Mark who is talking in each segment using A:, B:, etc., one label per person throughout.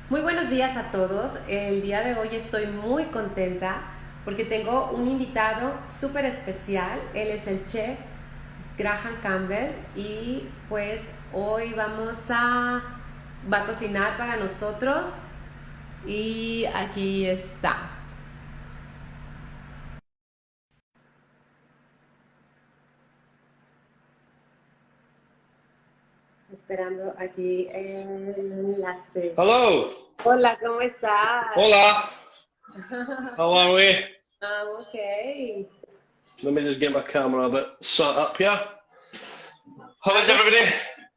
A: Muy buenos días a todos. El día de hoy estoy muy contenta porque tengo un invitado súper especial. Él es el chef Graham Campbell y pues hoy va a cocinar para nosotros y aquí está. Esperando aquí el enlace.
B: Hello.
A: Hola, ¿cómo estás?
B: Hola. How are we?
A: Okay.
B: Let me just get my camera a bit set up here. How
A: I
B: is
A: was
B: everybody?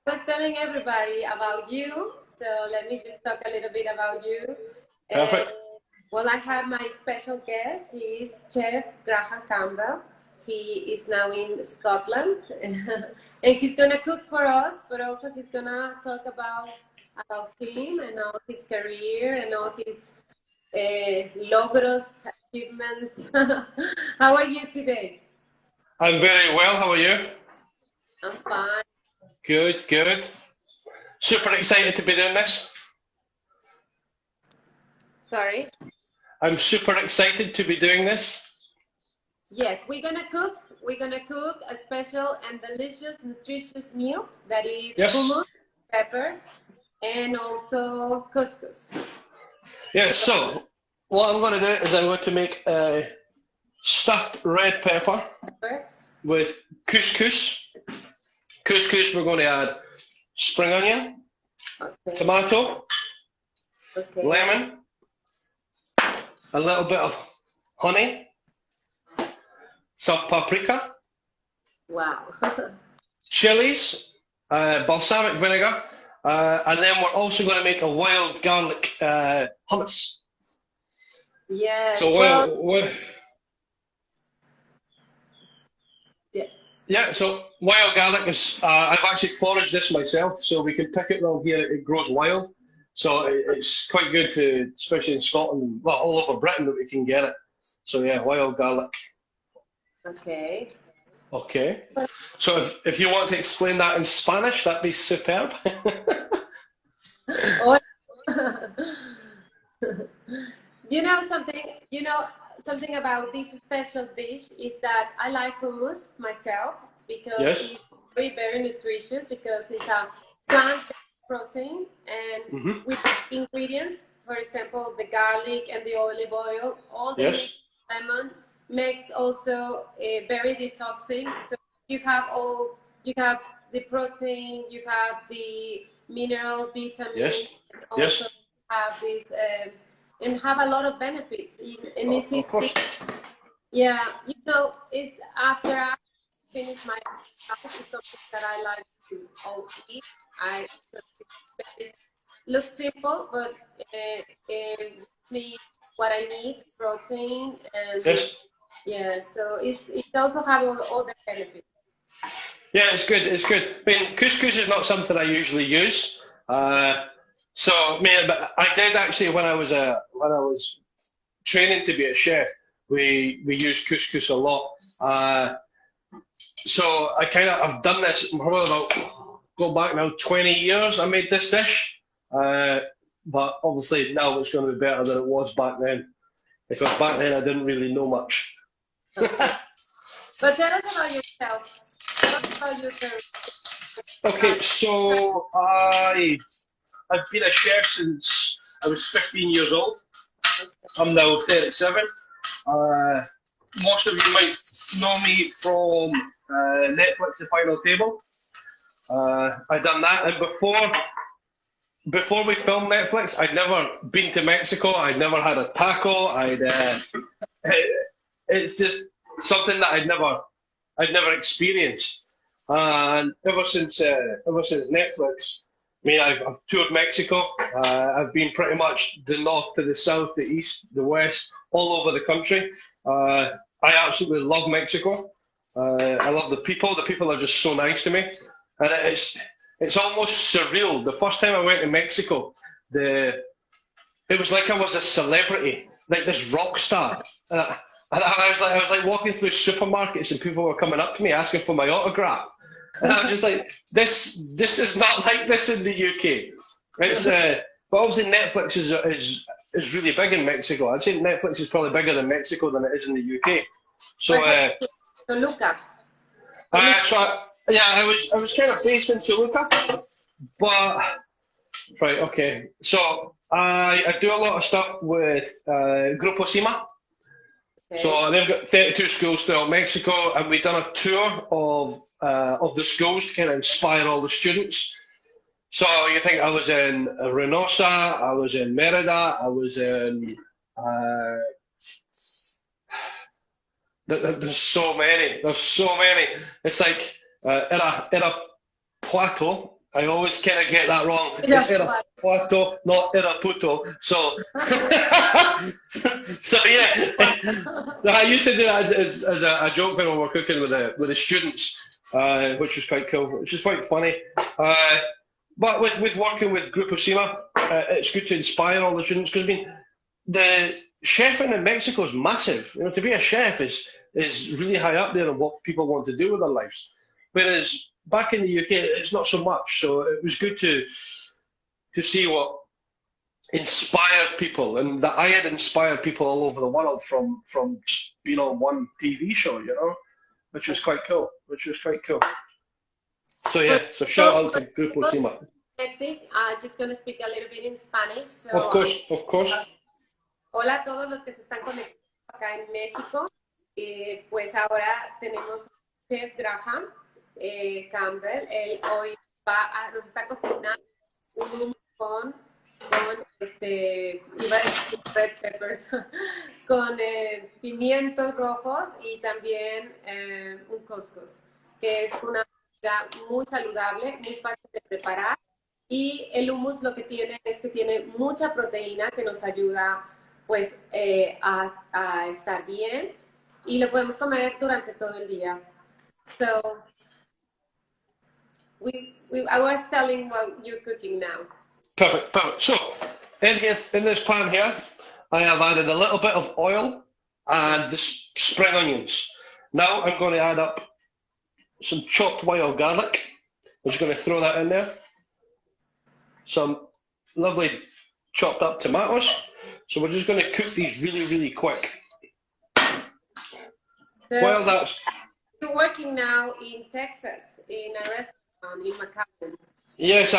A: was telling everybody about you, so let me just talk a little bit about you. Uh,
B: Perfect.
A: well, I have my special guest. He is Chef Graham Campbell. He is now in Scotland, and he's gonna cook for us, but also he's gonna talk about him and all his career and all his logros, achievements. How are you today?
B: I'm very well. How are you?
A: I'm fine.
B: Good, good. Super excited to be doing this.
A: Sorry.
B: I'm super excited to be doing this.
A: Yes, we're gonna cook. We're gonna cook a special and delicious, nutritious meal that is hummus,
B: Yes?
A: peppers, and also couscous.
B: Yes, so what I'm going to do is I'm going to make a stuffed red pepper
A: Peppers.
B: with couscous. Couscous, we're going to add spring onion,
A: Okay.
B: tomato,
A: Okay.
B: lemon, a little bit of honey, some paprika,
A: Wow.
B: chilies, balsamic vinegar, and then we're also going to make a wild garlic hummus.
A: Yes.
B: So
A: Well. Yes.
B: yeah, so wild garlic is I've actually foraged this myself, so we can pick it around here. It grows wild, so it's quite good to, especially in Scotland, well, all over Britain that we can get it. So yeah, wild garlic.
A: Okay.
B: Okay. So if you want to explain that in Spanish, that'd be superb.
A: Oh. You know something, you know something about this special dish is that I like hummus myself because
B: Yes.
A: it's very, very nutritious because it's a plant protein and
B: Hmm.
A: with ingredients, for example, the garlic and the olive oil, all the mint,
B: Yes.
A: lemon makes also very detoxing. So you have all, you have the protein, you have the minerals, vitamins,
B: Yes.
A: and also
B: Yes.
A: have this and have a lot of benefits. And it's
B: Of
A: easy.
B: course.
A: Yeah, you know, it's after I finish my house, it's something that I like to all eat. I it looks simple, but me what I need, protein, and
B: Yes.
A: yeah, so it also have all the benefits.
B: Yeah, it's good. It's good. I mean, couscous is not something I usually use. So, I mean, but I did actually when I was training to be a chef. We use couscous a lot. So I kind of I've done this probably about go back now 20 years. I made this dish, but obviously now it's going to be better than it was back then because back then I didn't really know much.
A: Okay, but tell us about yourself. Tell us about your career.
B: Okay, so I've been a chef since I was 15 years old.
A: Okay.
B: I'm now 37. Uh, Most of you might know me from Netflix, The Final Table. I done that, and before we filmed Netflix, I'd never been to Mexico. I'd never had a taco. It's just something that I'd never experienced. And ever since Netflix, I mean, I've toured Mexico. I've been pretty much the north to the south, the east, the west, all over the country. I absolutely love Mexico. I love the people. The people are just so nice to me, and it's almost surreal. The first time I went to Mexico, the it was like I was a celebrity, like this rock star. And I was like walking through supermarkets, and people were coming up to me asking for my autograph. And I was just like, this is not like this in the UK. It's But obviously Netflix is really big in Mexico. I'd say Netflix is probably bigger in Mexico than it is in the UK. So,
A: So look up.
B: Yeah, I was kind of based in Toluca, but right, okay. So I do a lot of stuff with Grupo Sima.
A: Okay.
B: So they've got 32 schools throughout Mexico, and we've done a tour of the schools to kind of inspire all the students. So you think I was in Reynosa, I was in Merida, I was in. There's so many. There's so many. It's like Irapuato. I always kind of get that wrong. It's Irapuato, not Iraputo. So, so yeah. I used to do that as a joke when we were cooking with the students, which was quite cool, which is quite funny. But with working with Grupo Sima, it's good to inspire all the students because I mean, the chefing in Mexico is massive. You know, to be a chef is really high up there on what people want to do with their lives. Whereas back in the UK, it's not so much. So it was good to see what inspired people, and that I had inspired people all over the world from just being on one TV show, you know, which was quite cool. So yeah, so shout out to Grupo Sima.
A: Just going to speak a little bit in Spanish. So,
B: of course.
A: Hola a todos los que se están conectando acá en México. Pues ahora tenemos Chef Graham Campbell. Él hoy nos está cocinando un hummus con iba a decir red peppers, con pimientos rojos y también un couscous, que es una comida muy saludable, muy fácil de preparar. Y el hummus lo que tiene es que tiene mucha proteína que nos ayuda pues a estar bien y lo podemos comer durante todo el día. So I was telling what you're cooking now.
B: Perfect. So in this pan here, I have added a little bit of oil and the spring onions. Now I'm going to add up some chopped wild garlic. I'm just going to throw that in there. Some lovely chopped up tomatoes. So we're just going to cook these really, really quick.
A: So
B: While that's...
A: You're working now in Texas, in a restaurant in McAllen.
B: Yes,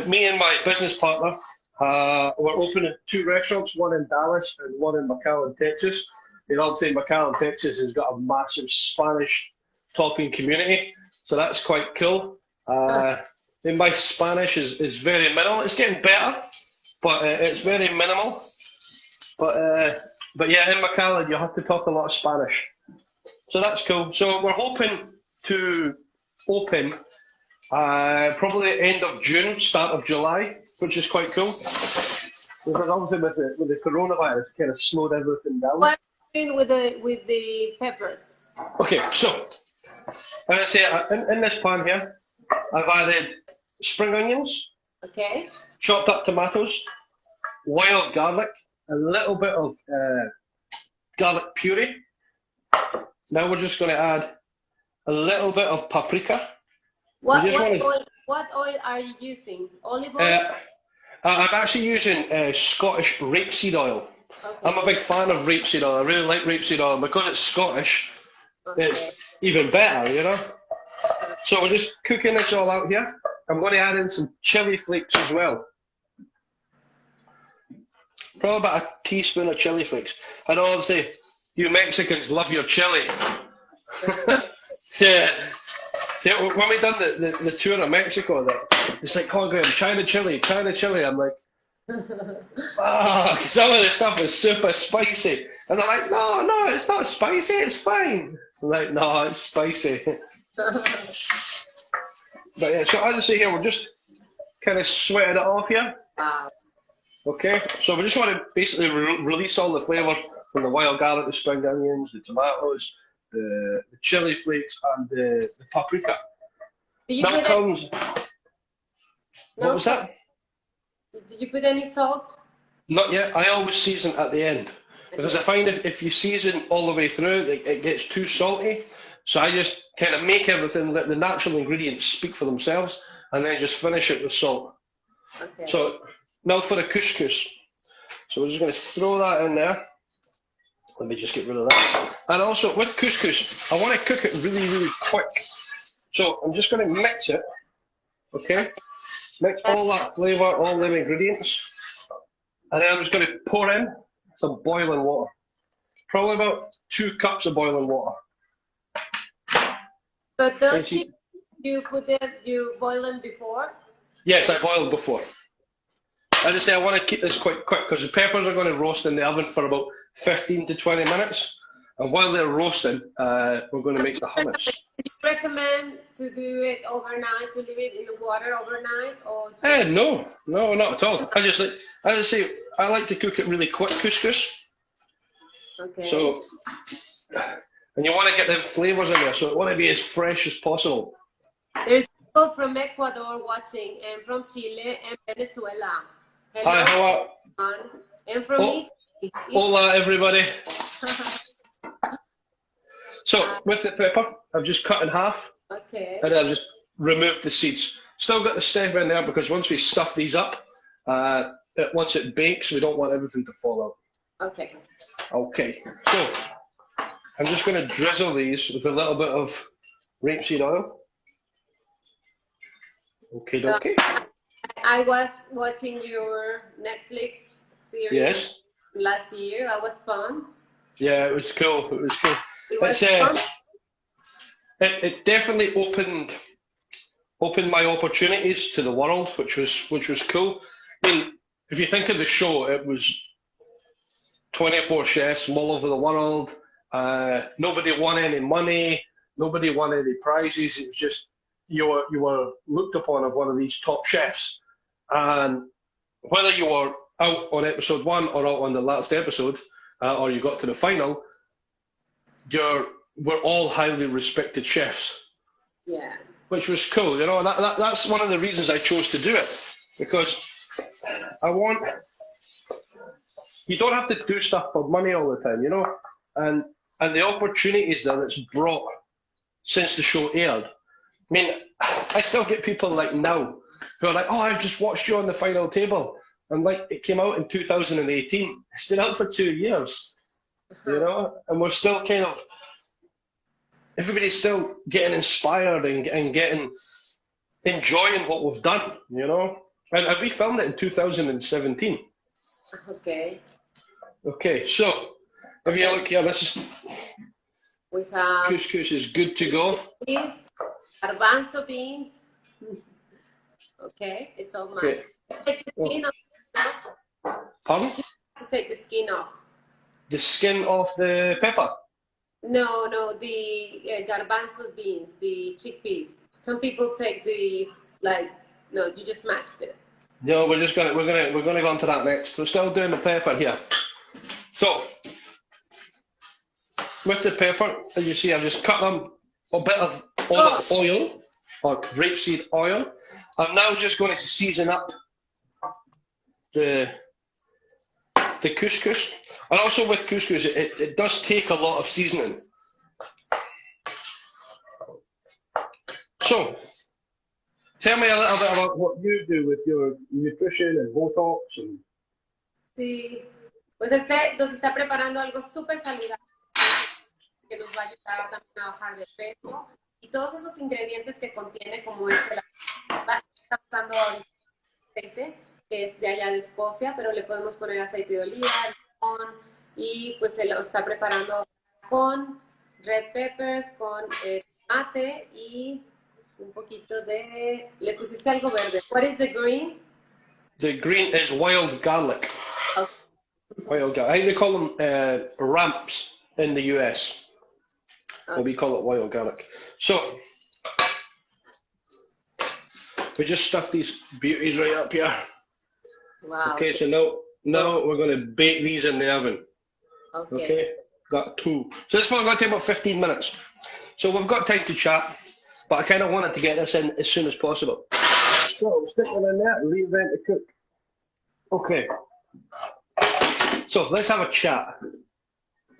B: me and my business partner, we're opening 2 restaurants, one in Dallas and one in McAllen, Texas. And obviously McAllen, Texas has got a massive Spanish talking community, so that's quite cool. And my Spanish is very minimal. It's getting better, but it's very minimal. But yeah, in McAllen you have to talk a lot of Spanish, so that's cool. So we're hoping to open probably the end of June, start of July, which is quite cool. Because obviously with the coronavirus, it kind of slowed everything down.
A: What are you doing with the peppers?
B: Okay, so as I say, in this pan here, I've added spring onions,
A: okay,
B: chopped up tomatoes, wild garlic, a little bit of garlic puree. Now we're just going to add a little bit of paprika.
A: What oil are you using? Olive oil?
B: I'm actually using Scottish rapeseed oil. Okay. I'm a big fan of rapeseed oil. I really like rapeseed oil. Because it's Scottish, it's even better, you know? So we're just cooking this all out here. I'm going to add in some chili flakes as well. Probably about a teaspoon of chili flakes. I know obviously you Mexicans love your chili. Yeah. See, when we done the tour of Mexico, it's like, oh, Graham, try the chili. I'm like, some of the stuff is super spicy. And they're like, no, it's not spicy, it's fine. I'm like, no, it's spicy. But yeah, so as I say here, we're just kind of sweating it off here. Okay, so we just want to basically release all the flavour from the wild garlic, the spring onions, the tomatoes, the chili flakes, and the paprika. That comes. What was that?
A: Did you put any salt?
B: Not yet. I always season at the end because I find if you season all the way through, it gets too salty. So I just kind of make everything, let the natural ingredients speak for themselves, and then just finish it with salt. Okay. So Now for the couscous. So we're just going to throw that in there. Let me just get rid of that. And also with couscous, I want to cook it really, really quick. So I'm just going to mix it, okay? Mix all that flavour, all them ingredients. And then I'm just going to pour in some boiling water. Probably about 2 cups of boiling water.
A: But don't you boil them before?
B: Yes, I boiled before. As I say, I want to keep this quite quick because the peppers are going to roast in the oven for about 15 to 20 minutes. And while they're roasting, we're going to make the hummus.
A: Do you recommend to do it overnight, to leave it in the water overnight? Or
B: No, not at all. I just like, as I say, I like to cook it really quick, couscous.
A: Okay.
B: So, and you want to get the flavours in there, so it want to be as fresh as possible.
A: There's people from Ecuador watching, and from Chile and Venezuela. Hello,
B: Hi, how are?
A: And from Italy.
B: Hola, everybody. So, with the pepper, I've just cut in half.
A: Okay.
B: And I've just removed the seeds. Still got the stem in there because once we stuff these up, once it bakes, we don't want everything to fall out.
A: Okay.
B: Okay, so I'm just going to drizzle these with a little bit of rapeseed oil. Okay, okay.
A: I was watching your Netflix series last year. That was fun.
B: Yeah, it was cool. It was cool. It definitely opened my opportunities to the world, which was cool. I mean, if you think of the show, it was 24 chefs from all over the world. Nobody won any money. Nobody won any prizes. It was just you were looked upon as one of these top chefs, and whether you were out on episode 1 or out on the last episode, or you got to the final, we're all highly respected chefs.
A: Yeah.
B: Which was cool, you know. That's one of the reasons I chose to do it, because you don't have to do stuff for money all the time, you know, and the opportunities that it's brought since the show aired. I mean, I still get people like now who are like, oh, I've just watched you on the final table, and like it came out in 2018. It's been out for 2 years, you know, and we're still kind of, everybody's still getting inspired and enjoying what we've done, you know. And we filmed it in 2017.
A: Okay.
B: Okay, so if you look here,
A: we have
B: couscous is good to go.
A: Beans, garbanzo beans. Okay, it's all nice. Take the skin off.
B: Pardon?
A: To take the skin off.
B: The skin off the pepper?
A: No, the garbanzo beans, the chickpeas. Some people take these no, you just mashed it.
B: No, we're gonna go on to that next. We're still doing the pepper here. So with the pepper, as you see, I've just cut them a bit of olive oil or rapeseed oil. I'm now just going to season up the couscous. And also with couscous, it does take a lot of seasoning. So, tell me a little bit about what you do with your nutrition and Botox.
A: Sí, pues nos está preparando algo súper saludable que nos va a ayudar también a bajar de peso. Y todos esos ingredientes que contiene, como está usando ahorita aceite, que es de allá de Escocia, pero le podemos poner aceite de oliva, limón, y pues se lo está preparando con red peppers, con tomate y un poquito de... Le pusiste algo verde. What is the green?
B: The green is wild garlic.
A: Okay.
B: Wild garlic. I think they call them ramps in the US. Okay. Or we call it wild garlic. So, we just stuff these beauties right up here.
A: Wow.
B: Okay, so now we're going to bake these in the oven.
A: Okay.
B: Got 2. So this one's going to take about 15 minutes. So we've got time to chat, but I kind of wanted to get this in as soon as possible. So stick them in there and leave them to cook. Okay. So let's have a chat.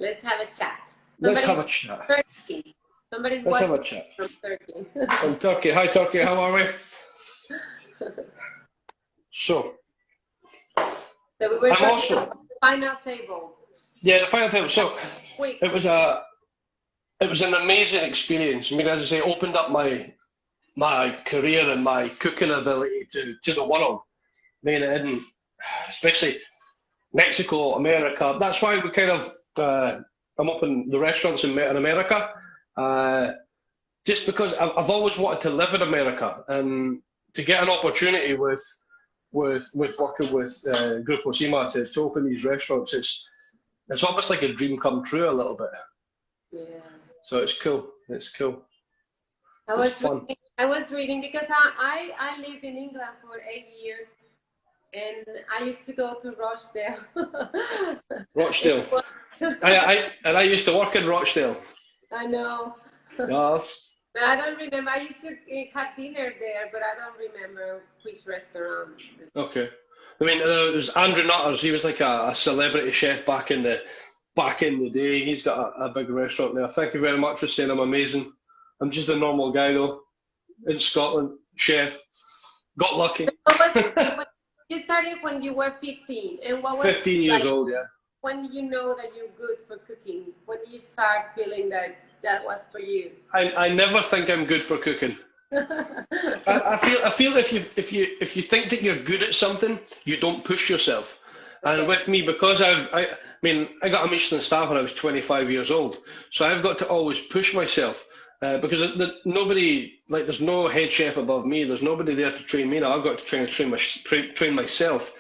A: Let's have a chat.
B: Let's have a chat.
A: Turkey. Somebody's
B: Let's
A: watching
B: have a chat.
A: From Turkey.
B: From Turkey. Hi Turkey, how are we? So,
A: So we were
B: I'm
A: talking
B: also,
A: about the final table.
B: yeah, the final table. So
A: Quick.
B: it was an amazing experience. I mean, as I say, opened up my career and my cooking ability to the world. I mean, especially Mexico, America. That's why we kind of I'm opening the restaurants in America, just because I've always wanted to live in America and to get an opportunity with working with Grupo Sima to open these restaurants. It's almost like a dream come true a little bit.
A: Yeah.
B: So it's cool. It's cool.
A: I
B: It's
A: was
B: fun.
A: reading, because I lived in England for 8 years, and I used to go to Rochdale.
B: Rochdale. I used to work in Rochdale.
A: I know.
B: Yes.
A: But I don't remember. I used to have dinner there, but I don't remember which restaurant.
B: Okay. I mean, there was Andrew Nutters. He was like a celebrity chef back in the day. He's got a big restaurant there. Thank you very much for saying I'm amazing. I'm just a normal guy though, in Scotland, chef. Got lucky.
A: You started when you were 15, and what was
B: 15 years old, yeah.
A: when you know that you're good for cooking? When you start feeling that that was for you?
B: I never think I'm good for cooking. I feel if you think that you're good at something, you don't push yourself. And with me, because I mean, I got a Michelin star when I was 25 years old, so I've got to always push myself because nobody, like, there's no head chef above me. There's nobody there to train me. Now I've got to train myself.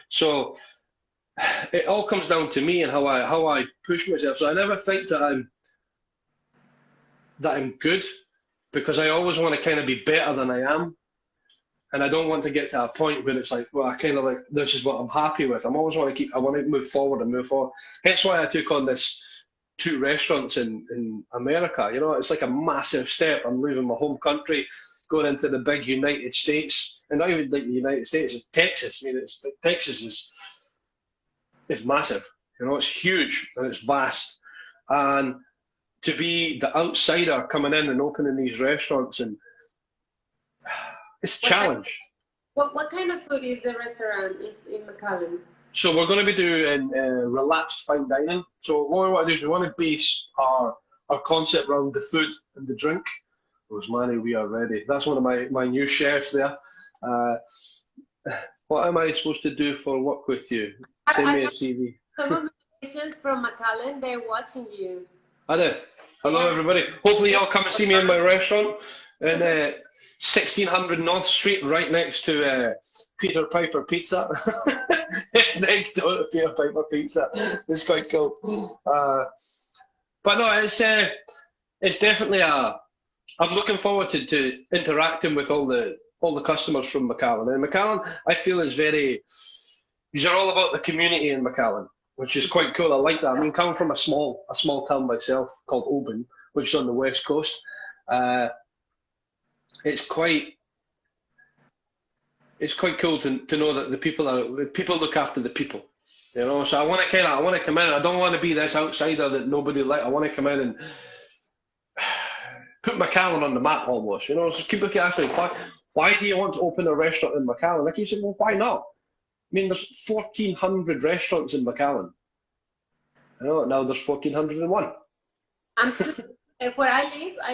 B: So it all comes down to me and how I push myself. So I never think that I'm good, because I always want to kind of be better than I am. And I don't want to get to a point where it's like, well, I kind of like, this is what I'm happy with. I always want to I want to move forward and move forward. Hence why I took on this 2 restaurants in America. You know, it's like a massive step. I'm leaving my home country, going into the big United States, and not even like the United States, it's Texas. I mean, Texas is massive. You know, it's huge and it's vast. And to be the outsider coming in and opening these restaurants, and it's a challenge.
A: What kind of food is the restaurant in McAllen?
B: So we're going to be doing relaxed fine dining. So what we want to do is we want to base our concept around the food and the drink. Rosemary, we are ready. That's one of my new chefs there. What am I supposed to do for work with you? Send me a CV.
A: Some of my patients from McAllen, they're watching you.
B: I do. Hello, everybody. Hopefully, y'all come and see me in my restaurant in 1600 North Street, right next to Peter Piper Pizza. It's next door to Peter Piper Pizza. It's quite cool. But no, it's definitely I'm looking forward to interacting with all the customers from McAllen. And McAllen, I feel, is these are all about the community in McAllen, which is quite cool. I like that. I mean, coming from a small town myself called Oban, which is on the west coast, it's quite cool to know that the people look after the people. You know, so I want to come in. I don't want to be this outsider that nobody like. I want to come in and put McAllen on the map almost. You know, so people keep asking me, why do you want to open a restaurant in McAllen? I keep saying, well, why not? I mean, there's 1,400 restaurants in McAllen. You know, now there's 1,401.
A: Where I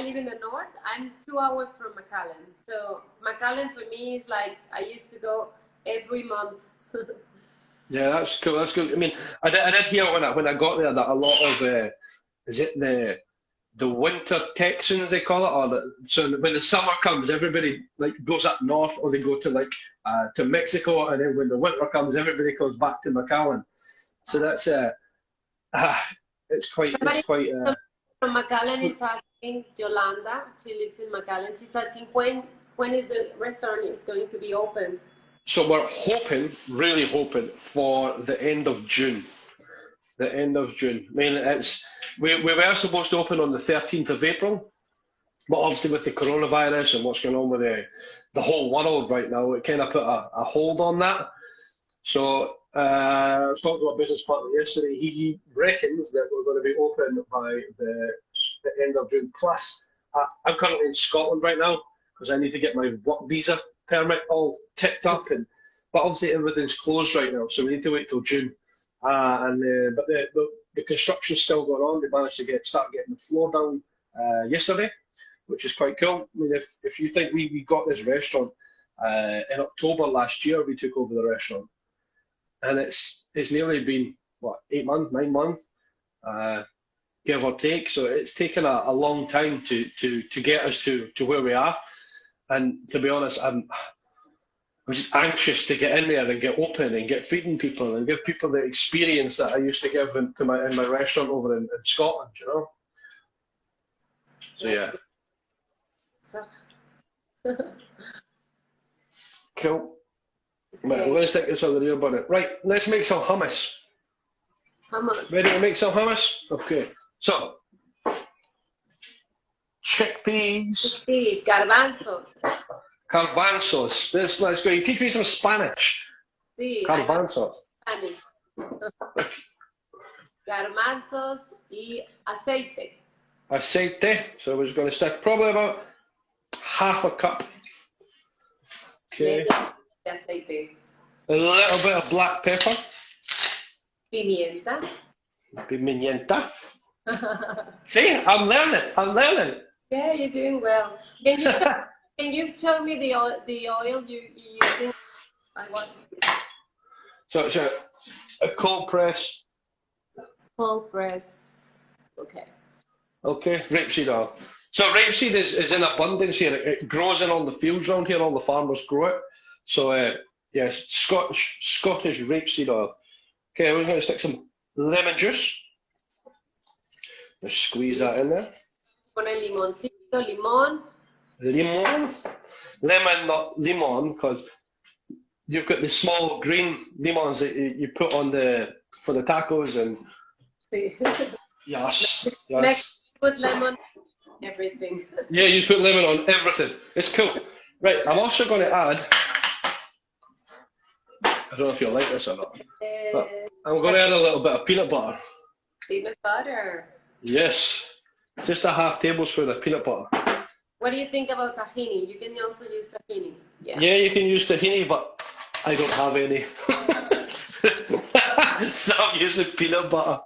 A: live in the north. I'm 2 hours from McAllen. So McAllen for me is like, I used to go every month.
B: Yeah, that's cool. That's cool. I mean, I did hear when I got there that a lot of is it the winter Texans they call it, or so when the summer comes, everybody like goes up north, or they go to like to Mexico, and then when the winter comes, everybody comes back to McAllen. So that's it's quite.
A: From McAllen is asking, Yolanda, she lives in McAllen, she's asking when is the restaurant is going to be open?
B: So we're really hoping for the end of June. The end of June. I mean, we were supposed to open on the 13th of April, but obviously with the coronavirus and what's going on with the whole world right now, it kind of put a hold on that. So I was talking to a business partner yesterday. He reckons that we're going to be open by the end of June. Plus, I'm currently in Scotland right now because I need to get my work visa permit all ticked up. but obviously everything's closed right now, so we need to wait till June. But the construction's still going on. They managed to start getting the floor down yesterday, which is quite cool. I mean, if you think we got this restaurant in October last year, we took over the restaurant, and it's nearly been what 8 months, 9 months, give or take. So it's taken a long time to get us to where we are. And to be honest, I'm just anxious to get in there and get open and get feeding people and give people the experience that I used to give in my restaurant over in Scotland, you know. So yeah. Cool.
A: Okay.
B: Right, we're going to stick this on the ear button. Right, let's make some hummus.
A: Hummus.
B: Ready to make some hummus? Okay. So, chickpeas.
A: Chickpeas, garbanzos.
B: Garbanzos. Let's go. You teach me some Spanish.
A: Sí,
B: Garbanzos.
A: Spanish. Garbanzos y aceite.
B: Aceite. So we're just going to stick probably about half a cup. Okay.
A: Aceite.
B: A little bit of black pepper.
A: Pimienta.
B: Pimienta. See, I'm learning.
A: Yeah, you're doing well. Can you show me the oil you're using? I want to see.
B: So it's a cold press.
A: Cold press. Okay.
B: Okay, rapeseed oil. So rapeseed is in abundance here. It grows in all the fields around here. All the farmers grow it. So yes, Scottish rapeseed oil. Okay, we're going to stick some lemon juice. Just squeeze that in there.
A: Con el limoncito, limón.
B: Lemon, not lemon, because you've got the small green lemons that you put on for the tacos and.
A: Sí.
B: Yes.
A: Put lemon on everything.
B: Yeah, you put lemon on everything. It's cool. Right, I'm also going to add. I don't know if you'll like this or not, but I'm going to add a little bit of peanut butter.
A: Peanut butter.
B: Yes, just a half tablespoon of peanut butter.
A: What do you think about tahini? You can also use tahini.
B: Yeah, you can use tahini, but I don't have any. So I'm using peanut butter.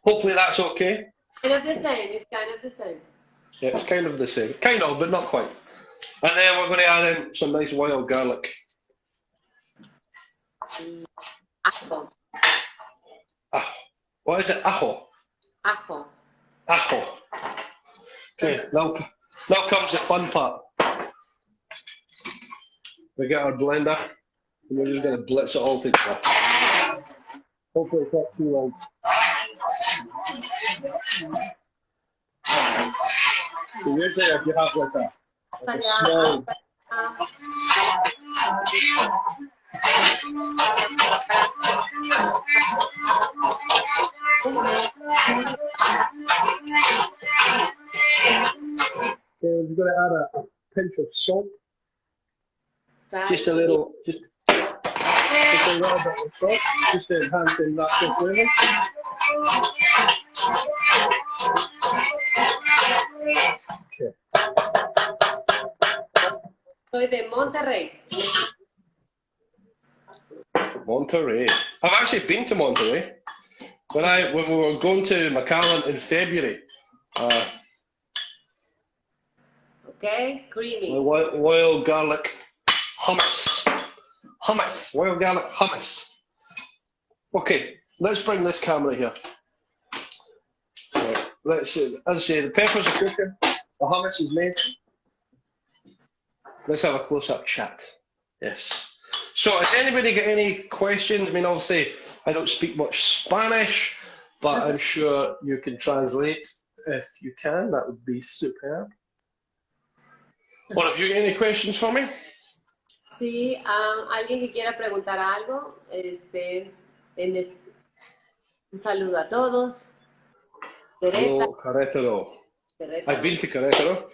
B: Hopefully that's okay.
A: Kind of the same. It's kind of the same.
B: Yeah, it's kind of the same. Kind of, but not quite. And then we're going to add in some nice wild garlic.
A: Ajo.
B: Ajo. What is it? Ajo.
A: Ajo.
B: Ajo. Okay, now comes the fun part. We get our blender and we're just going to blitz it all together. Hopefully it's not too long. So usually if you have like a small... We're going to add a pinch of salt. Just a little bit of salt, just to enhance the natural flavour. Okay.
A: Soy de Monterrey.
B: Monterrey. I've actually been to Monterrey. When we were going to Michelin in February.
A: Okay, creamy.
B: Wild garlic hummus. Wild garlic hummus. Okay, let's bring this camera here. Let's see. As I say, the peppers are cooking. The hummus is made. Let's have a close-up chat. Yes. So, has anybody got any questions? I mean, obviously, I don't speak much Spanish, but I'm sure you can translate if you can. That would be superb. Or have you got any questions for me?
A: Sí, alguien que quiera preguntar algo, un saludo a todos.
B: Hello, Querétaro. I've been to Querétaro.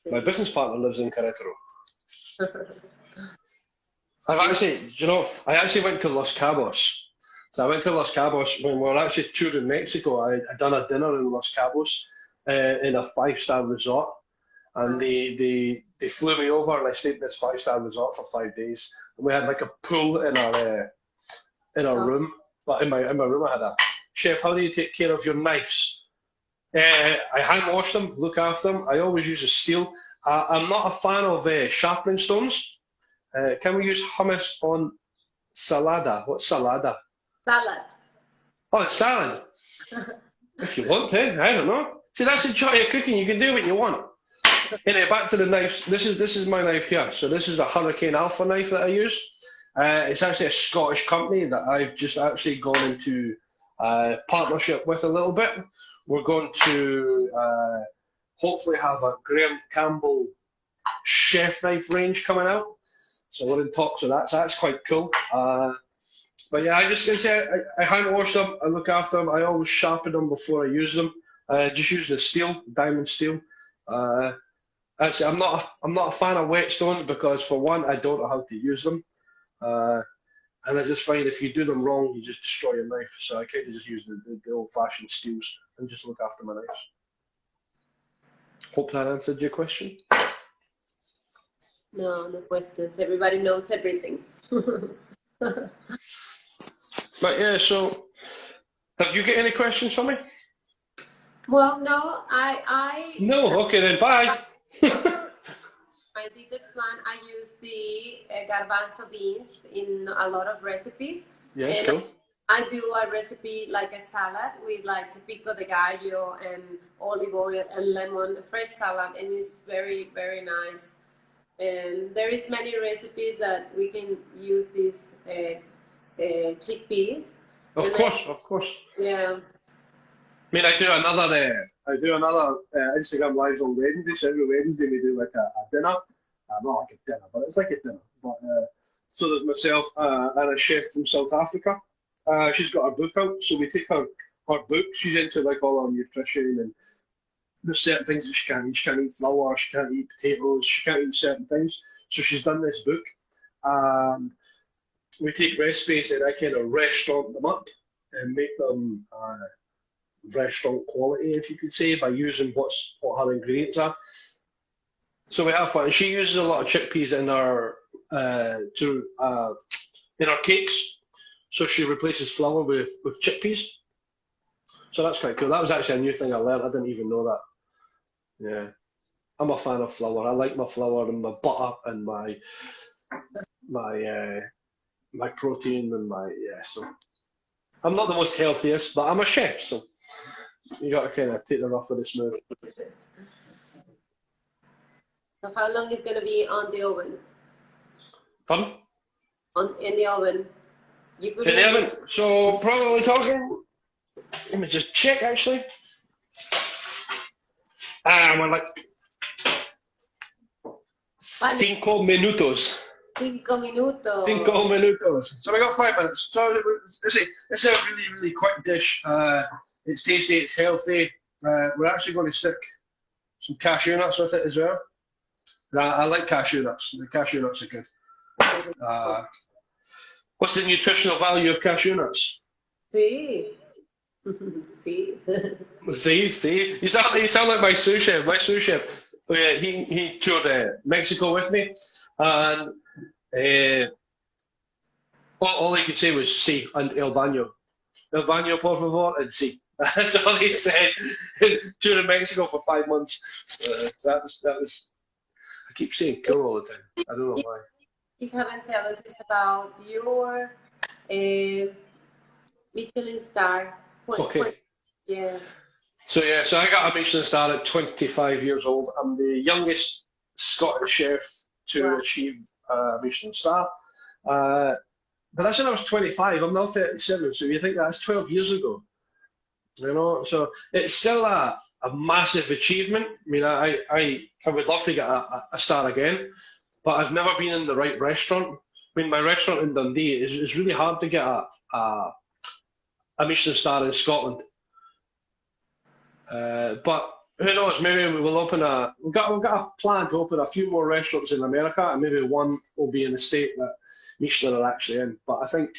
B: My business partner lives in Querétaro. I actually went to Los Cabos. So I went to Los Cabos when we were actually touring Mexico. I done a dinner in Los Cabos in a 5-star resort, and they they flew me over and I stayed in this 5-star resort for 5 days. And we had like a pool in our
A: So,
B: room. But in my room I had a chef. How do you take care of your knives? I hand wash them, look after them. I always use a steel. I'm not a fan of sharpening stones. Can we use hummus on salada? What's salada?
A: salad.
B: Oh, it's salad. If you want to, I don't know. See, that's the joy of cooking. You can do what you want. Anyway, back to the knives. This is my knife here. So this is a Hurricane Alpha knife that I use. It's actually a Scottish company that I've just actually gone into partnership with a little bit. We're going to hopefully have a Graham Campbell chef knife range coming out. So we're in talks with that. So that's quite cool. But yeah, I hand wash them. I look after them. I always sharpen them before I use them. Just using the steel, diamond steel. I'm not a fan of whetstones because for one, I don't know how to use them. And I just find if you do them wrong, you just destroy your knife. So I kind of just use the old-fashioned steels and just look after my knives. Hope that answered your question.
A: No questions. Everybody knows everything.
B: But yeah, so have you got any questions for me?
A: Well, no, I
B: No. Okay then. Bye.
A: my detox plan, I use the garbanzo beans in a lot of recipes.
B: Yes,
A: And
B: cool.
A: I do a recipe like a salad with like pico de gallo and olive oil and lemon, fresh salad, and it's very, very nice. And there is many recipes that we can use these chickpeas.
B: Of course, of course.
A: Yeah.
B: I mean, I do another Instagram live on Wednesday. So every Wednesday we do like a dinner. Not like a dinner, but it's like a dinner. But so there's myself and a chef from South Africa. She's got her book out, so we take her book. She's into like all our nutrition, and there's certain things that she can't eat. She can't eat flour. She can't eat potatoes. She can't eat certain things. So she's done this book. We take recipes and I kind of restaurant them up and make them restaurant quality, if you could say, by using what her ingredients are. So we have fun. She uses a lot of chickpeas in her in her cakes. So she replaces flour with chickpeas. So that's quite cool. That was actually a new thing I learned. I didn't even know that. Yeah, I'm a fan of flour. I like my flour and my butter and my protein and So I'm not the most healthiest, but I'm a chef, so you got to kind of take the rough with the smooth.
A: So how long is going to be on the oven?
B: Pardon?
A: In the oven. You put
B: in the oven. So probably talking. Let me just check actually. We're like 5 minutos.
A: 5 minutos.
B: 5 minutos. So we got 5 minutes. So it's a really, really quick dish. It's tasty, it's healthy. We're actually going to stick some cashew nuts with it as well. I like cashew nuts. The cashew nuts are good. What's the nutritional value of cashew nuts?
A: Sí. Sí.
B: See. You sound like my sous chef. My sous chef, he toured Mexico with me, and all he could say was "sí" and "el baño." El baño, por favor, and "sí." That's all he said. Touring Mexico for 5 months. That was. I keep saying "cool" all the time. I don't know why.
A: You haven't told us about your Michelin star.
B: Okay.
A: Yeah.
B: So I got a Michelin star at 25 years old. I'm the youngest Scottish chef to achieve a Michelin star. But that's when I was 25. I'm now 37. So you think that's 12 years ago. You know, so it's still a massive achievement. I mean, I would love to get a star again, but I've never been in the right restaurant. I mean, my restaurant in Dundee is really hard to get a Michelin star in Scotland. But who knows? Maybe we'll open we've got a plan to open a few more restaurants in America, and maybe one will be in the state that Michelin are actually in. But I think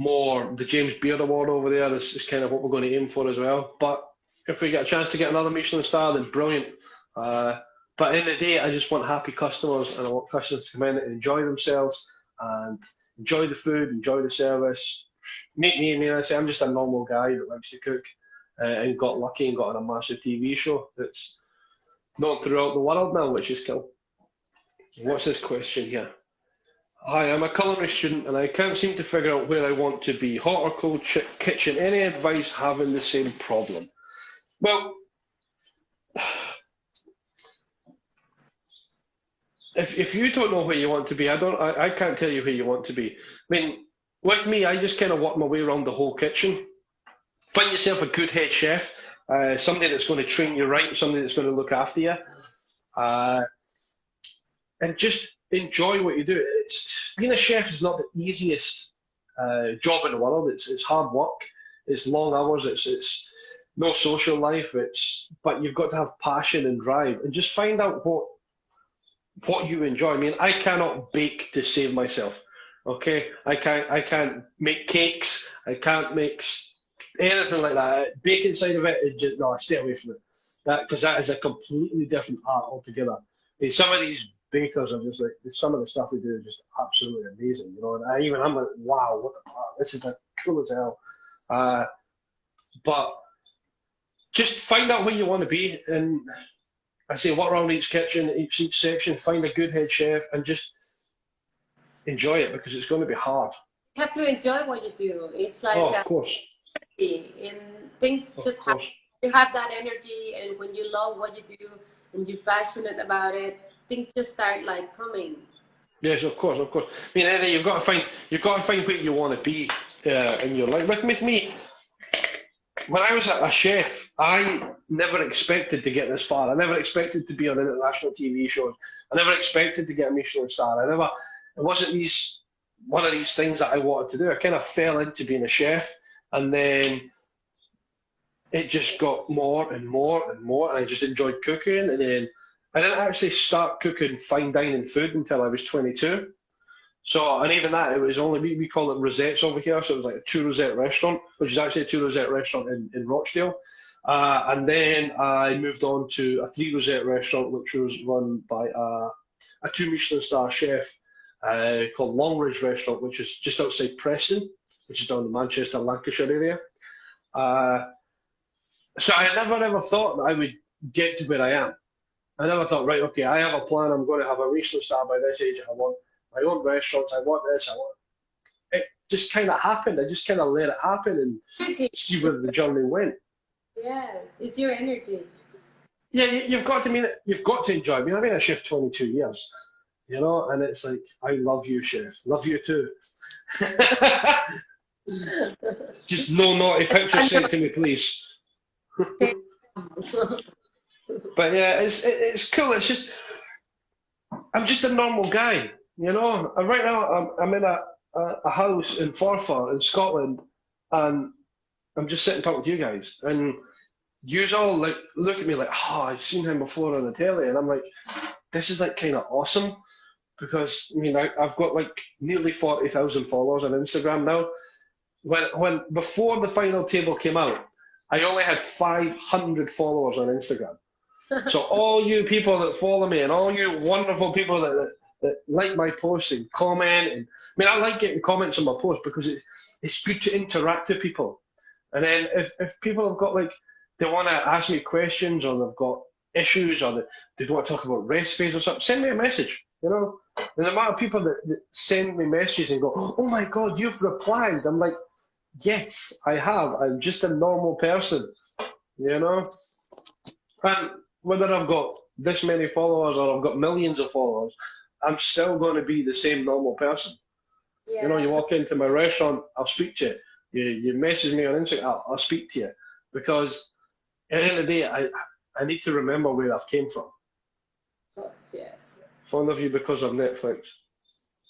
B: more the James Beard Award over there is kind of what we're going to aim for as well. But if we get a chance to get another Michelin star, then brilliant. But But in the day, I just want happy customers, and I want customers to come in and enjoy themselves and enjoy the food, enjoy the service. Meet me, I say I'm just a normal guy that likes to cook, and got lucky and got on a massive TV show that's known throughout the world now, which is cool. What's this question here? Hi, I'm a culinary student and I can't seem to figure out where I want to be. Hot or cold kitchen? Any advice having the same problem? Well, if you don't know where you want to be, I can't tell you where you want to be. I mean, with me, I just kind of work my way around the whole kitchen. Find yourself a good head chef, somebody that's going to train you right, somebody that's going to look after you, and just enjoy what you do. Being a chef is not the easiest job in the world. It's hard work. It's long hours. It's no social life. But you've got to have passion and drive, and just find out what you enjoy. I mean, I cannot bake to save myself. Okay, I can't make cakes. I can't make anything like that. Baking side of it, no, I stay away from it. Because that is a completely different art altogether. I mean, some of these bakers are just like, some of the stuff they do is just absolutely amazing, you know. And I'm like, wow, what the fuck? This is like cool as hell. But just find out where you want to be, and I say work around each kitchen, each section, find a good head chef, and just enjoy it, because it's going to be hard.
A: You have to enjoy what you do. It's like
B: of course.
A: And things just happen. You have that energy, and when you love what you do and you're passionate about it, things just start like coming.
B: Yes, of course. I mean, Eddie, you've got to find where you want to be in your life. With me, when I was a chef, I never expected to get this far. I never expected to be on international TV shows. I never expected to get a Michelin star. It wasn't one of these things that I wanted to do. I kind of fell into being a chef, and then it just got more and more and more. And I just enjoyed cooking, and then I didn't actually start cooking fine dining food until I was 22. So, and even that, it was only, we call it rosettes over here, so it was like a 2 rosette restaurant, which is actually a 2 rosette restaurant in Rochdale. And then I moved on to a 3 rosette restaurant, which was run by a 2 Michelin star chef called Longridge Restaurant, which is just outside Preston, which is down in Manchester, Lancashire area. So I never ever thought that I would get to where I am. I never thought, right, okay, I have a plan, I'm going to have a Michelin star by this age, I want my own restaurants, I want this, I want... It just kind of happened. I just kind of let it happen and see where the journey went.
A: Yeah, it's your energy.
B: Yeah, you've got to enjoy it. I mean, I've been a chef 22 years, you know, and it's like, I love you, chef. Love you too. Just no naughty pictures sent to me, please. But yeah, it's cool. It's just, I'm just a normal guy, you know. And right now, I'm in a house in Forfar in Scotland, and I'm just sitting talking to you guys, and you all like look at me like, oh, I've seen him before on the telly, and I'm like, this is like kind of awesome, because I mean, I've got like nearly 40,000 followers on Instagram now. When before the final table came out, I only had 500 followers on Instagram. So all you people that follow me, and all you wonderful people that like my posts and comment, and I mean, I like getting comments on my posts because it's good to interact with people. And then if people have got like, they want to ask me questions, or they've got issues, or they want to talk about recipes or something, send me a message, you know. And the amount of people that send me messages and go, oh my God, you've replied. I'm like, yes, I have. I'm just a normal person, you know. And whether I've got this many followers or I've got millions of followers, I'm still going to be the same normal person. Yeah. You know, you walk into my restaurant, I'll speak to you. You message me on Instagram, I'll speak to you. Because at the end of the day, I need to remember where I've came from.
A: Of course, yes.
B: Fond of you because of Netflix.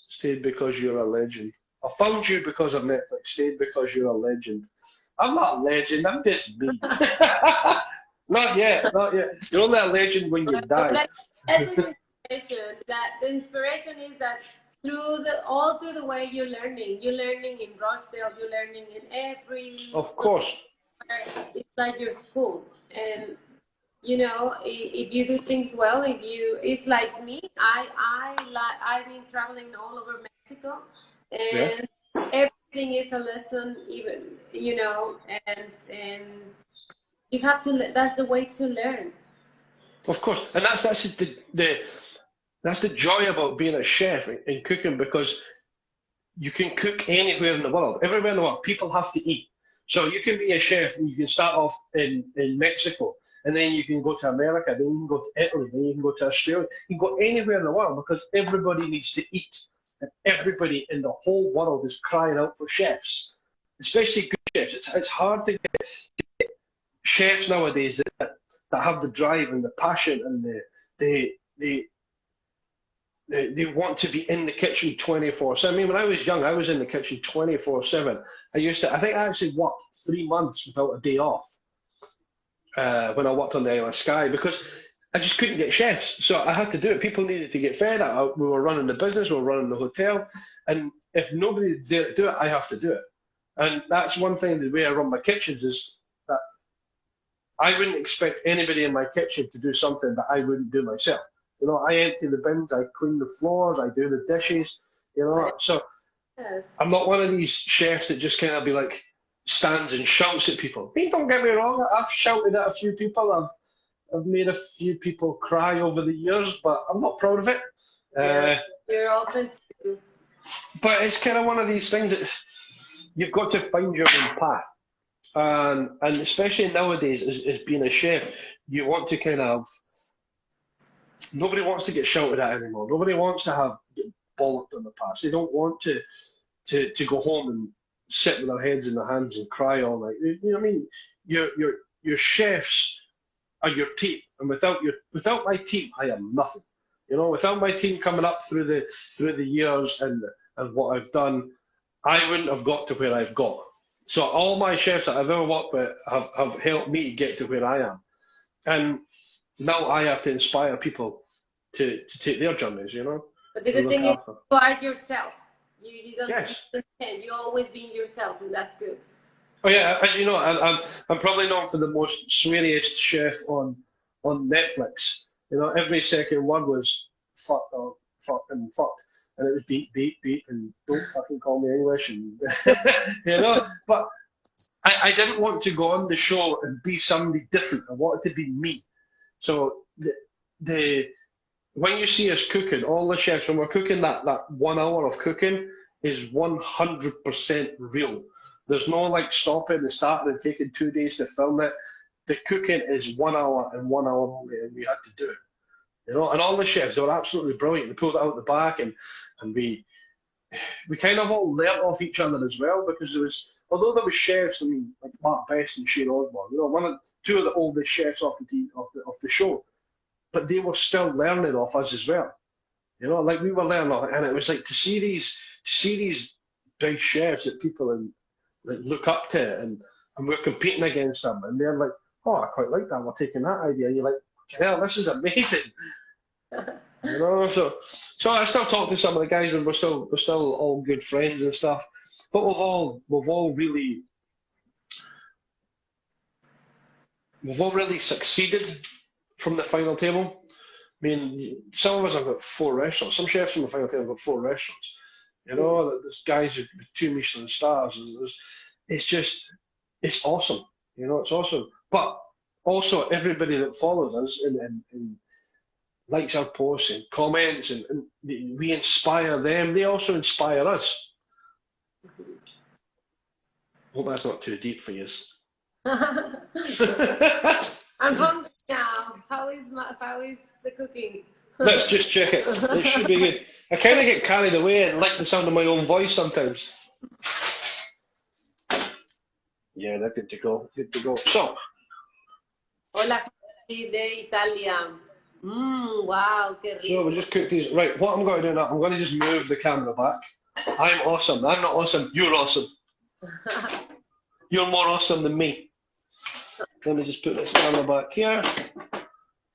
B: Stayed because you're a legend. I found you because of Netflix. Stayed because you're a legend. I'm not a legend, I'm just me. Not yet. You're only a legend when you die.
A: That's the inspiration. The inspiration is that all through the way you're learning. You're learning in Rochdale. You're learning in every.
B: Of course.
A: It's like your school, and you know, if you do things well, if you, it's like me. I've been traveling all over Mexico,
B: Yeah.
A: and everything is a lesson, even, you know, and you have to. That's the way to learn.
B: Of course, and that's that's the joy about being a chef and cooking, because you can cook anywhere in the world, everywhere in the world. People have to eat, so you can be a chef and you can start off in Mexico, and then you can go to America, then you can go to Italy, then you can go to Australia, you can go anywhere in the world, because everybody needs to eat, and everybody in the whole world is crying out for chefs, especially good chefs. It's hard to get chefs nowadays that have the drive and the passion and the the they want to be in the kitchen 24/7. I mean, when I was young, I was in the kitchen 24/7. I think I actually worked 3 months without a day off when I worked on the Isle of Skye, because I just couldn't get chefs. So I had to do it. People needed to get fed. We were running the business, we were running the hotel. And if nobody's there to do it, I have to do it. And that's one thing, the way I run my kitchens is that I wouldn't expect anybody in my kitchen to do something that I wouldn't do myself. You know, I empty the bins, I clean the floors, I do the dishes, you know. So
A: Yes.
B: I'm not one of these chefs that just kind of be like stands and shouts at people. I mean, don't get me wrong, I've shouted at a few people, I've made a few people cry over the years, but I'm not proud of it.
A: You're open to.
B: But it's kind of one of these things that you've got to find your own path. And especially nowadays, as being a chef, you want to kind of, nobody wants to get shouted at anymore. Nobody wants to have bollocked on the past. They don't want to go home and sit with their heads in their hands and cry all night. You know what I mean? Your chefs are your team, and without my team, I am nothing. You know, without my team coming up through the years and what I've done, I wouldn't have got to where I've got. So all my chefs that I've ever worked with have helped me get to where I am. And now I have to inspire people to take their journeys, you know.
A: But the good thing is you are yourself. You don't pretend. You always being yourself, and that's good.
B: Oh yeah, as you know, I'm probably known for the most sweariest chef on Netflix. You know, every second word was fuck or fuck and fuck, and it was beep beep beep and don't fucking call me English, and you know. But I didn't want to go on the show and be somebody different. I wanted to be me. So when you see us cooking, all the chefs, when we're cooking, that 1 hour of cooking is 100% real. There's no like stopping and starting and taking 2 days to film it. The cooking is 1 hour and 1 hour only, and we had to do it. You know, and all the chefs, they were absolutely brilliant. They pulled it out the back, and we kind of all learnt off each other as well, because although there was chefs, I mean, like Mark Best and Shane Osborne, you know, two of the oldest chefs off the team, of the show, but they were still learning off us as well. You know, like we were learning off, and it was like to see these big chefs that people like look up to, and we're competing against them, and they're like, oh, I quite like that. We're taking that idea. And you're like, hell, this is amazing. You know, so I still talk to some of the guys, and we're still all good friends and stuff. But we've all really succeeded from the final table. I mean, some of us have got 4 restaurants. Some chefs from the final table have got 4 restaurants. You know, there's guys with 2 Michelin stars, and it's awesome. You know, it's awesome. But also, everybody that follows us and likes our posts and comments, and we inspire them. They also inspire us. Hope that's not too deep for you.
A: I'm hungry now. How is the cooking?
B: Let's just check it. It should be good. I kind of get carried away and like the sound of my own voice sometimes. Yeah, they're good to go. Good to go. So.
A: Hola, de Italia. Wow, qué rico.
B: So we just cook these. Right, what I'm going to do now, I'm going to just move the camera back. I'm awesome. I'm not awesome. You're awesome. You're more awesome than me. Let me just put this camera back here.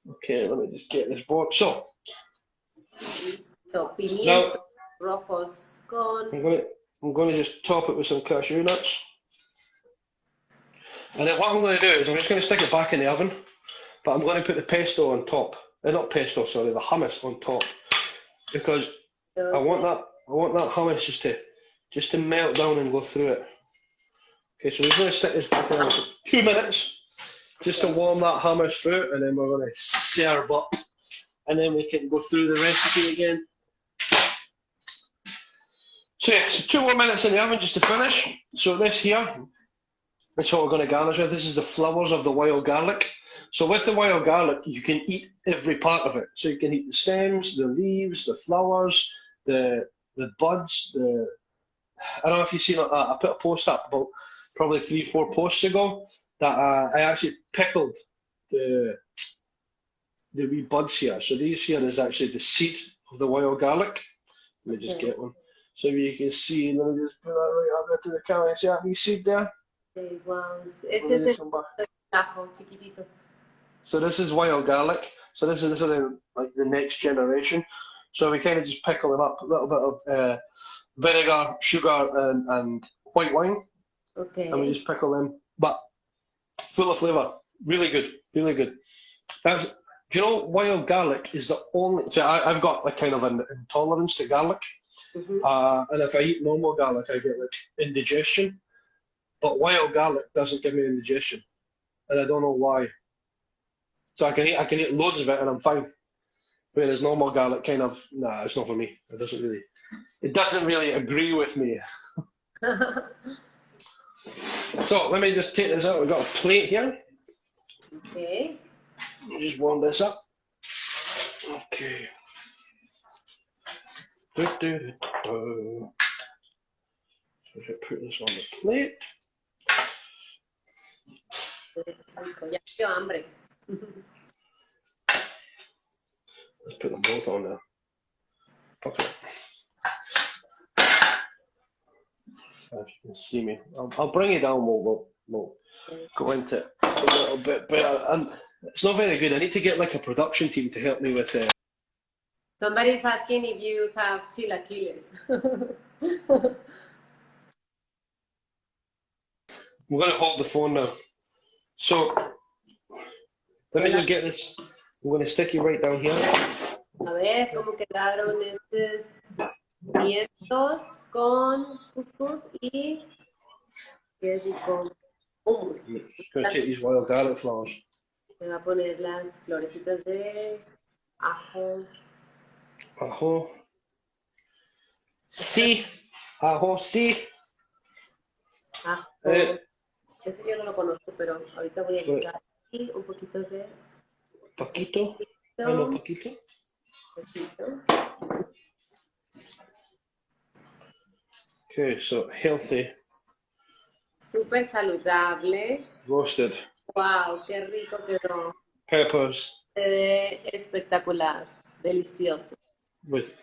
B: Okay, let me just get this board. So
A: pimientos rojos con.
B: I'm going to just top it with some cashew nuts. And then what I'm going to do is I'm just going to stick it back in the oven but I'm going to put the pesto on top. Not pesto, sorry, the hummus on top, because I want that hummus just to melt down and go through it. Okay, so we're going to stick this back around for 2 minutes just to warm that hummus through, and then we're going to serve up, and then we can go through the recipe again. So yeah, so 2 more minutes in the oven just to finish. So this here, that's what we're going to garnish with. This is the flowers of the wild garlic. So with the wild garlic, you can eat every part of it. So you can eat the stems, the leaves, the flowers, the buds. I don't know if you've seen it. I put a post up about probably 3-4 posts ago that I actually pickled the wee buds here. So these here is actually the seed of the wild garlic. Let me just get one. So you can see, let me just put that right up there to the camera. See that wee seed there?
A: Wow. Ese es el tajo chiquitito.
B: So this is wild garlic. So this is the next generation. So we kind of just pickle them up, a little bit of vinegar, sugar, and white wine.
A: Okay.
B: And we just pickle them, but full of flavour. Really good, really good. Do you know wild garlic is the only? So I've got like kind of an intolerance to garlic, and if I eat normal garlic, I get like indigestion. But wild garlic doesn't give me indigestion, and I don't know why. So I can eat loads of it and I'm fine. Whereas normal garlic kind of, nah, it's not for me. It doesn't really agree with me. So let me just take this out. We've got a plate here.
A: Okay.
B: Just warm this up. Okay. So just put this on the plate.
A: Ya dio hambre.
B: Let's put them both on there. Okay. If you can see me, I'll bring it down. We'll go into it a little bit better. And it's not very good. I need to get like a production team to help me with it.
A: Somebody's asking if you have chilaquiles.
B: We're going to hold the phone now. So let me just get this. I'm going to stick you right down here.
A: A ver cómo quedaron estos vientos con couscous y con hummus.
B: I'm going to take these wild garlic flowers.
A: Me va a poner las florecitas de ajo.
B: Ajo. Sí. Ajo, sí.
A: Ajo. Ese yo no lo conozco, pero ahorita voy a buscar aquí un poquito de...
B: Poquito. No, poquito. Okay, so healthy.
A: Súper saludable.
B: Roasted.
A: Wow, qué rico quedó.
B: Peppers.
A: Se ve espectacular, delicioso.
B: With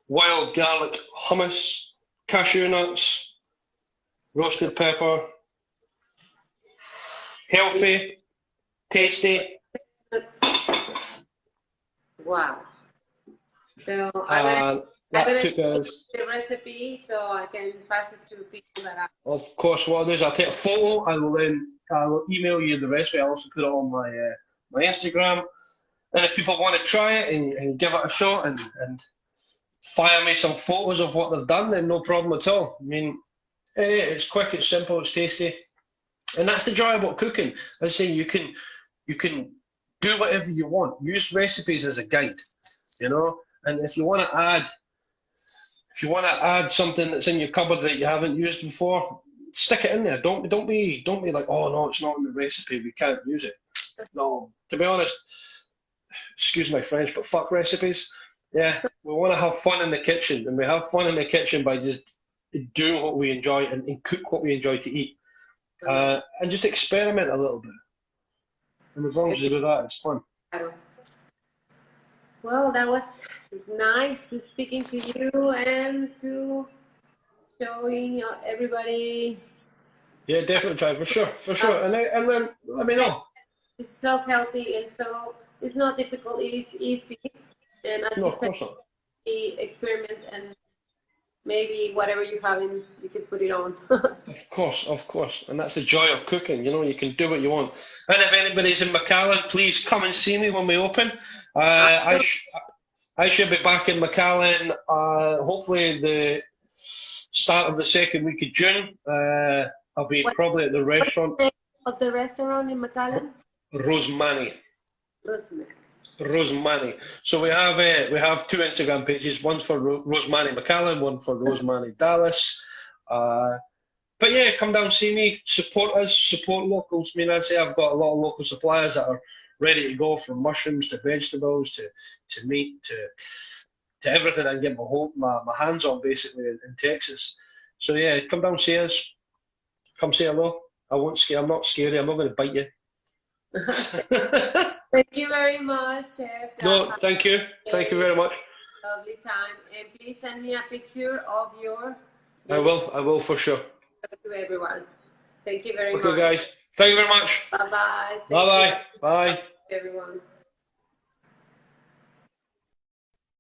B: wild garlic hummus, cashew nuts, roasted pepper. Healthy, tasty.
A: Wow. So I'm gonna take the recipe so I can pass it to people that are...
B: Of course, what I'll do is I'll take a photo and I will email you the recipe. I'll also put it on my Instagram. And if people want to try it and give it a shot and fire me some photos of what they've done, then no problem at all. I mean, it's quick, it's simple, it's tasty. And that's the joy about cooking. As I say, you can do whatever you want. Use recipes as a guide, you know. And if you want to add something that's in your cupboard that you haven't used before, stick it in there. Don't be like, oh no, it's not in the recipe, we can't use it. No, to be honest, excuse my French, but fuck recipes. Yeah, we want to have fun in the kitchen, and we have fun in the kitchen by just doing what we enjoy and cook what we enjoy to eat. And just experiment a little bit. And as long as you do that, it's fun.
A: Well, that was nice to speaking to you and to showing everybody.
B: Yeah, definitely try, for sure. And then let me know.
A: It's so healthy and so it's not difficult, it is easy. And as you said, we experiment and maybe whatever you have in, you can put it on.
B: Of course, and that's the joy of cooking. You know, you can do what you want. And if anybody's in Macallan, please come and see me when we open. I should be back in Macallan, hopefully the start of the second week of June. I'll be probably at the restaurant.
A: What's the name of the restaurant in Macallan?
B: Rosemani.
A: Rosemary.
B: Rosemani. So we have two Instagram pages. One's for Rosemani Macallan, one for Rosemani Dallas. But yeah, come down, see me, support us, support locals. I mean, I say I've got a lot of local suppliers that are ready to go, from mushrooms to vegetables to meat to everything I can get my hands on, basically, in Texas. So yeah, come down, see us. Come say hello. I won't scare. I'm not scary. I'm not going to bite you.
A: Thank you very much, Chef.
B: No, thank you. Thank you very much.
A: Lovely time. And please send me a picture of your...
B: I will for sure.
A: To everyone. Thank you very much.
B: Okay, guys. Thank you very much.
A: Bye-bye.
B: Bye-bye. Bye.
A: Everyone.